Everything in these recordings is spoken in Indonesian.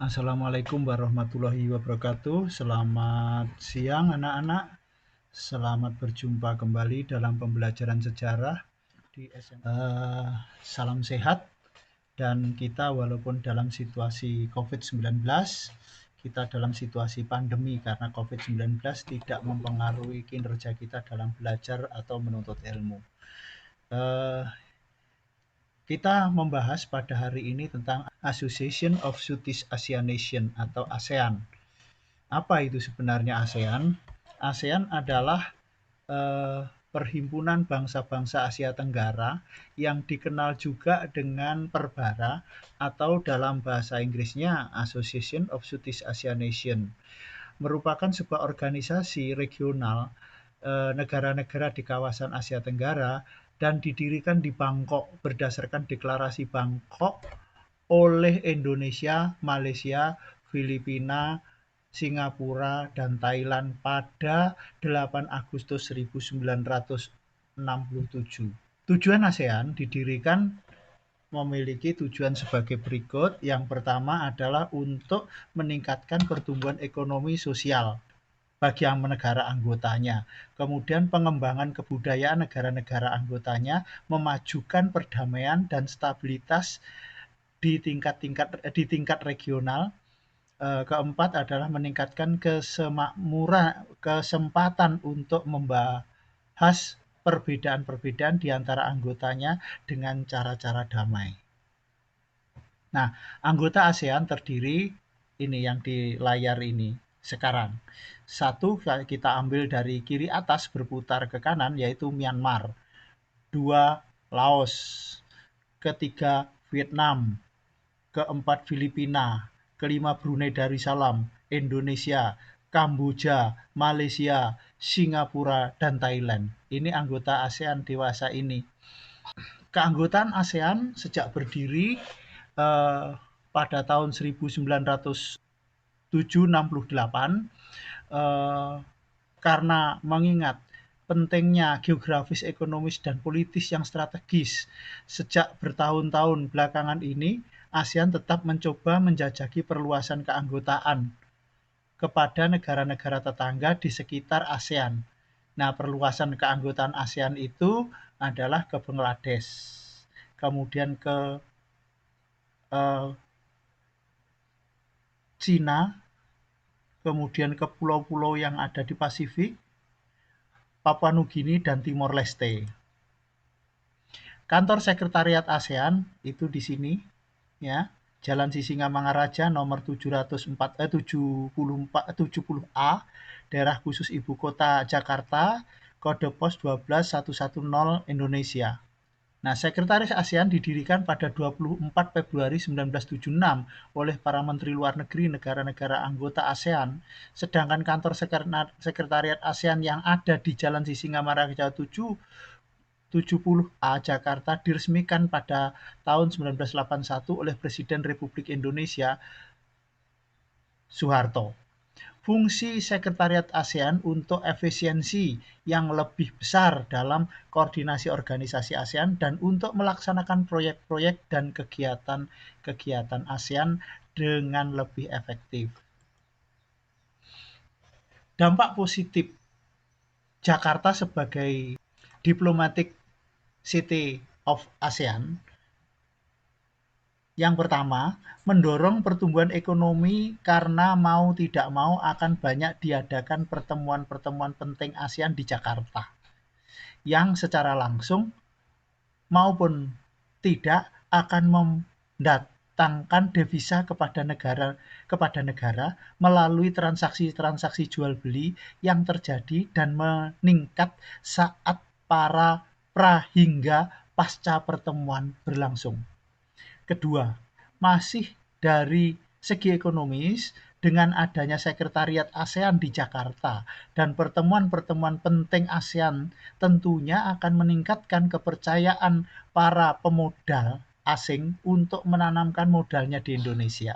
Assalamualaikum warahmatullahi wabarakatuh. Selamat siang anak-anak. Selamat berjumpa kembali dalam pembelajaran sejarah di SMA. Salam sehat dan kita walaupun dalam situasi COVID-19, kita dalam situasi pandemi karena COVID-19 tidak mempengaruhi kinerja kita dalam belajar atau menuntut ilmu. Kita membahas pada hari ini tentang Association of Southeast Asian Nation atau ASEAN. Apa itu sebenarnya ASEAN? ASEAN adalah perhimpunan bangsa-bangsa Asia Tenggara yang dikenal juga dengan Perbara atau dalam bahasa Inggrisnya Association of Southeast Asian Nation. Merupakan sebuah organisasi regional negara-negara di kawasan Asia Tenggara dan didirikan di Bangkok berdasarkan deklarasi Bangkok oleh Indonesia, Malaysia, Filipina, Singapura, dan Thailand pada 8 Agustus 1967. Tujuan ASEAN didirikan memiliki tujuan sebagai berikut. Yang pertama adalah untuk meningkatkan pertumbuhan ekonomi sosial bagi negara anggotanya. Kemudian pengembangan kebudayaan negara-negara anggotanya, memajukan perdamaian dan stabilitas di tingkat regional. Keempat adalah meningkatkan kesempatan untuk membahas perbedaan-perbedaan di antara anggotanya dengan cara-cara damai. Nah, anggota ASEAN terdiri ini yang di layar ini sekarang. Satu kita ambil dari kiri atas berputar ke kanan yaitu Myanmar. Dua Laos. Ketiga Vietnam. Keempat Filipina. Kelima Brunei Darussalam, Indonesia, Kamboja, Malaysia, Singapura, dan Thailand. Ini anggota ASEAN dewasa ini. Keanggotaan ASEAN sejak berdiri pada tahun 1968 karena mengingat pentingnya geografis, ekonomis, dan politis yang strategis. Sejak bertahun-tahun belakangan ini, ASEAN tetap mencoba menjajaki perluasan keanggotaan kepada negara-negara tetangga di sekitar ASEAN. Nah, perluasan keanggotaan ASEAN itu adalah ke Bangladesh, kemudian ke Cina, kemudian ke pulau-pulau yang ada di Pasifik, Papua Nugini, dan Timor Leste. Kantor Sekretariat ASEAN itu di sini, ya, Jalan Sisingamangaraja nomor 70A, daerah khusus Ibu Kota Jakarta, kode pos 12110 Indonesia. Nah, Sekretaris ASEAN didirikan pada 24 Februari 1976 oleh para Menteri Luar Negeri negara-negara anggota ASEAN, sedangkan kantor Sekretariat ASEAN yang ada di Jalan Sisingamangaraja 70A Jakarta diresmikan pada tahun 1981 oleh Presiden Republik Indonesia Soeharto. Fungsi Sekretariat ASEAN untuk efisiensi yang lebih besar dalam koordinasi organisasi ASEAN dan untuk melaksanakan proyek-proyek dan kegiatan-kegiatan ASEAN dengan lebih efektif. Dampak positif Jakarta sebagai diplomatic city of ASEAN. Yang pertama, mendorong pertumbuhan ekonomi karena mau tidak mau akan banyak diadakan pertemuan-pertemuan penting ASEAN di Jakarta, yang secara langsung maupun tidak akan mendatangkan devisa kepada negara melalui transaksi-transaksi jual beli yang terjadi dan meningkat saat para pra hingga pasca pertemuan berlangsung. Kedua, masih dari segi ekonomis, dengan adanya Sekretariat ASEAN di Jakarta dan pertemuan-pertemuan penting ASEAN tentunya akan meningkatkan kepercayaan para pemodal asing untuk menanamkan modalnya di Indonesia.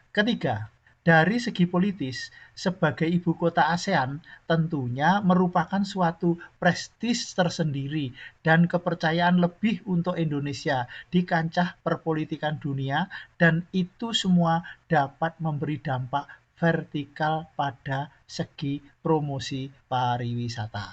Ketiga, Dari segi politis, sebagai ibu kota ASEAN tentunya merupakan suatu prestis tersendiri dan kepercayaan lebih untuk Indonesia di kancah perpolitikan dunia, dan itu semua dapat memberi dampak vertikal pada segi promosi pariwisata.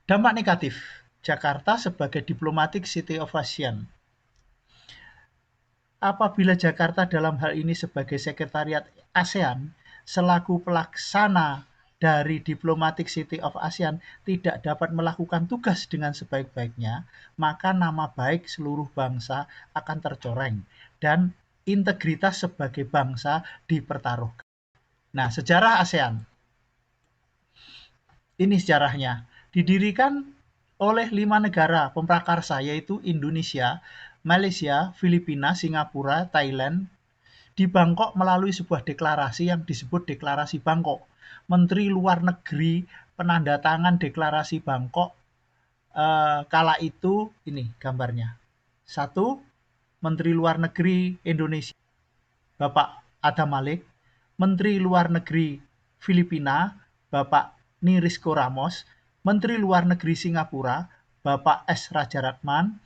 Dampak negatif, Jakarta sebagai diplomatic city of ASEAN. Apabila Jakarta dalam hal ini sebagai sekretariat ASEAN selaku pelaksana dari Diplomatic City of ASEAN tidak dapat melakukan tugas dengan sebaik-baiknya, maka nama baik seluruh bangsa akan tercoreng dan integritas sebagai bangsa dipertaruhkan. Nah, sejarah ASEAN. Ini sejarahnya. Didirikan oleh 5 negara pemprakarsa, yaitu Indonesia, Malaysia, Filipina, Singapura, Thailand, di Bangkok melalui sebuah deklarasi yang disebut Deklarasi Bangkok. Menteri Luar Negeri penandatangan Deklarasi Bangkok kala itu, ini gambarnya. 1. Menteri Luar Negeri Indonesia, Bapak Adam Malik. Menteri Luar Negeri Filipina, Bapak Nirisco Ramos. Menteri Luar Negeri Singapura, Bapak S. Rajaratnam.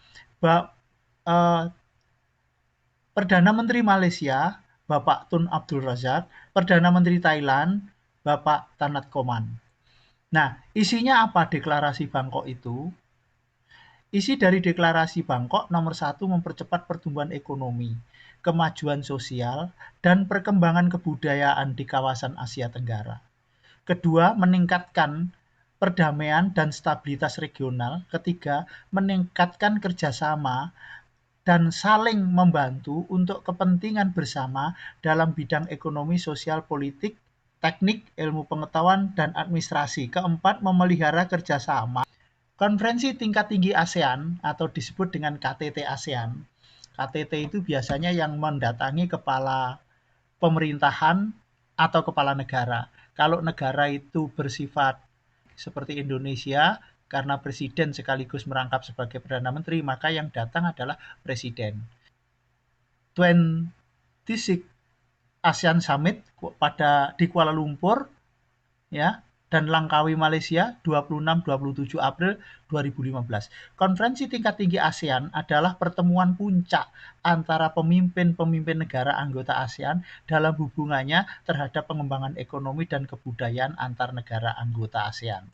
Perdana Menteri Malaysia, Bapak Tun Abdul Razak. Perdana Menteri Thailand, Bapak Tanat Koman. Nah, isinya apa deklarasi Bangkok itu? Isi dari deklarasi Bangkok nomor 1 mempercepat pertumbuhan ekonomi, kemajuan sosial, dan perkembangan kebudayaan di kawasan Asia Tenggara. Kedua, meningkatkan perdamaian dan stabilitas regional. Ketiga, meningkatkan kerjasama dan saling membantu untuk kepentingan bersama dalam bidang ekonomi, sosial, politik, teknik, ilmu pengetahuan, dan administrasi. Keempat, memelihara kerjasama. Konferensi tingkat tinggi ASEAN atau disebut dengan KTT ASEAN. KTT itu biasanya yang mendatangi kepala pemerintahan atau kepala negara. Kalau negara itu bersifat seperti Indonesia, karena presiden sekaligus merangkap sebagai Perdana Menteri, maka yang datang adalah presiden. 26 ASEAN Summit di Kuala Lumpur, ya, dan Langkawi, Malaysia, 26-27 April 2015. Konferensi tingkat tinggi ASEAN adalah pertemuan puncak antara pemimpin-pemimpin negara anggota ASEAN dalam hubungannya terhadap pengembangan ekonomi dan kebudayaan antar negara anggota ASEAN.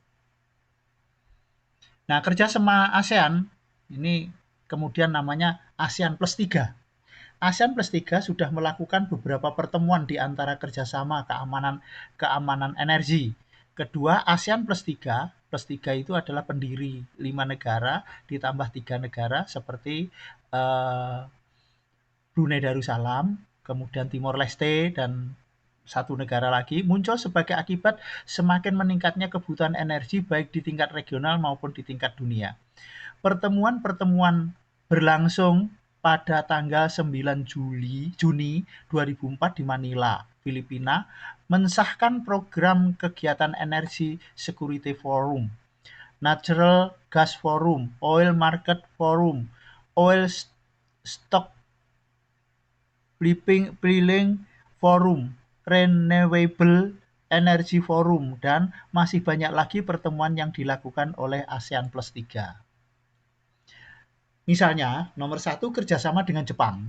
Nah, kerjasama ASEAN ini kemudian namanya ASEAN Plus 3. ASEAN Plus 3 sudah melakukan beberapa pertemuan di antara kerjasama keamanan energi. Kedua, ASEAN Plus 3 itu adalah pendiri 5 negara ditambah 3 negara seperti Brunei Darussalam, kemudian Timor Leste, dan 1 negara lagi, muncul sebagai akibat semakin meningkatnya kebutuhan energi baik di tingkat regional maupun di tingkat dunia. Pertemuan-pertemuan berlangsung pada tanggal 9 Juni 2004 di Manila, Filipina, mensahkan program kegiatan Energy Security Forum, Natural Gas Forum, Oil Market Forum, Oil Stock Piling Forum, Renewable Energy Forum, dan masih banyak lagi pertemuan yang dilakukan oleh ASEAN Plus 3. Misalnya, nomor 1, kerjasama dengan Jepang.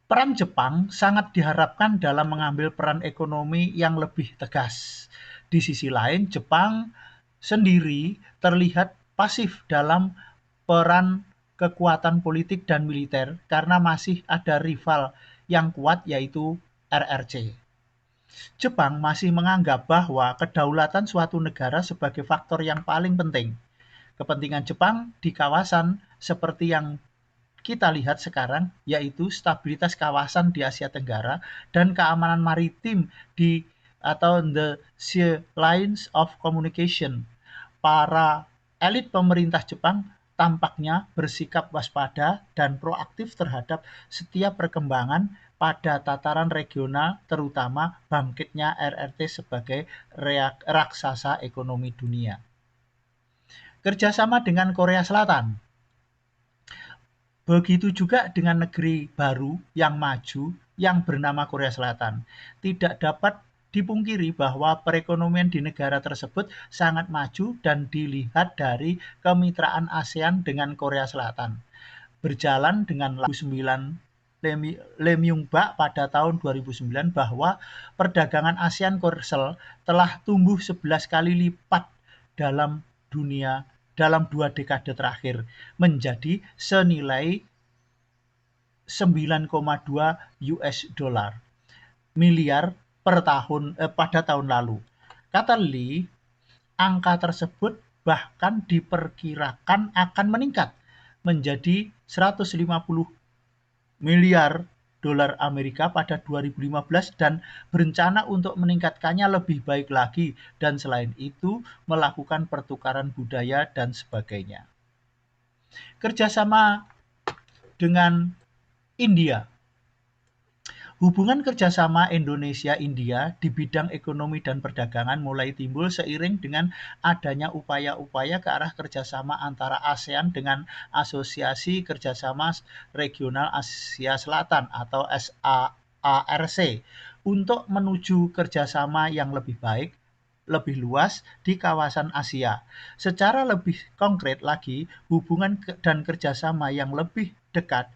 Peran Jepang sangat diharapkan dalam mengambil peran ekonomi yang lebih tegas. Di sisi lain, Jepang sendiri terlihat pasif dalam peran kekuatan politik dan militer karena masih ada rival yang kuat, yaitu RRC. Jepang masih menganggap bahwa kedaulatan suatu negara sebagai faktor yang paling penting. Kepentingan Jepang di kawasan seperti yang kita lihat sekarang, yaitu stabilitas kawasan di Asia Tenggara dan keamanan maritim atau the sea lines of communication. Para elit pemerintah Jepang tampaknya bersikap waspada dan proaktif terhadap setiap perkembangan pada tataran regional, terutama bangkitnya RRT sebagai raksasa ekonomi dunia. Kerjasama dengan Korea Selatan. Begitu juga dengan negeri baru yang maju yang bernama Korea Selatan. Tidak dapat dipungkiri bahwa perekonomian di negara tersebut sangat maju dan dilihat dari kemitraan ASEAN dengan Korea Selatan. Berjalan dengan lagu 9 Lee Myung-bak pada tahun 2009 bahwa perdagangan ASEAN Korsel telah tumbuh 11 kali lipat dalam dunia dalam 2 dekade terakhir menjadi senilai 9,2 US dollar miliar per tahun pada tahun lalu. Kata Lee, angka tersebut bahkan diperkirakan akan meningkat menjadi 150 miliar dolar Amerika pada 2015 dan berencana untuk meningkatkannya lebih baik lagi dan selain itu melakukan pertukaran budaya dan sebagainya. Kerjasama dengan India. Hubungan kerjasama Indonesia-India di bidang ekonomi dan perdagangan mulai timbul seiring dengan adanya upaya-upaya ke arah kerjasama antara ASEAN dengan Asosiasi Kerjasama Regional Asia Selatan atau SAARC untuk menuju kerjasama yang lebih baik, lebih luas di kawasan Asia. Secara lebih konkret lagi, hubungan dan kerjasama yang lebih dekat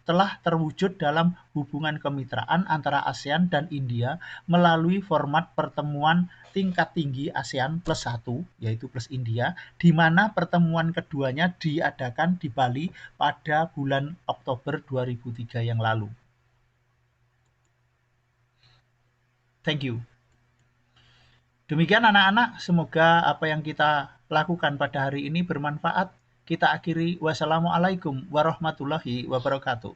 telah terwujud dalam hubungan kemitraan antara ASEAN dan India melalui format pertemuan tingkat tinggi ASEAN plus 1, yaitu plus India, di mana pertemuan keduanya diadakan di Bali pada bulan Oktober 2003 yang lalu. Thank you. Demikian anak-anak, semoga apa yang kita lakukan pada hari ini bermanfaat. Kita akhiri, wassalamualaikum warahmatullahi wabarakatuh.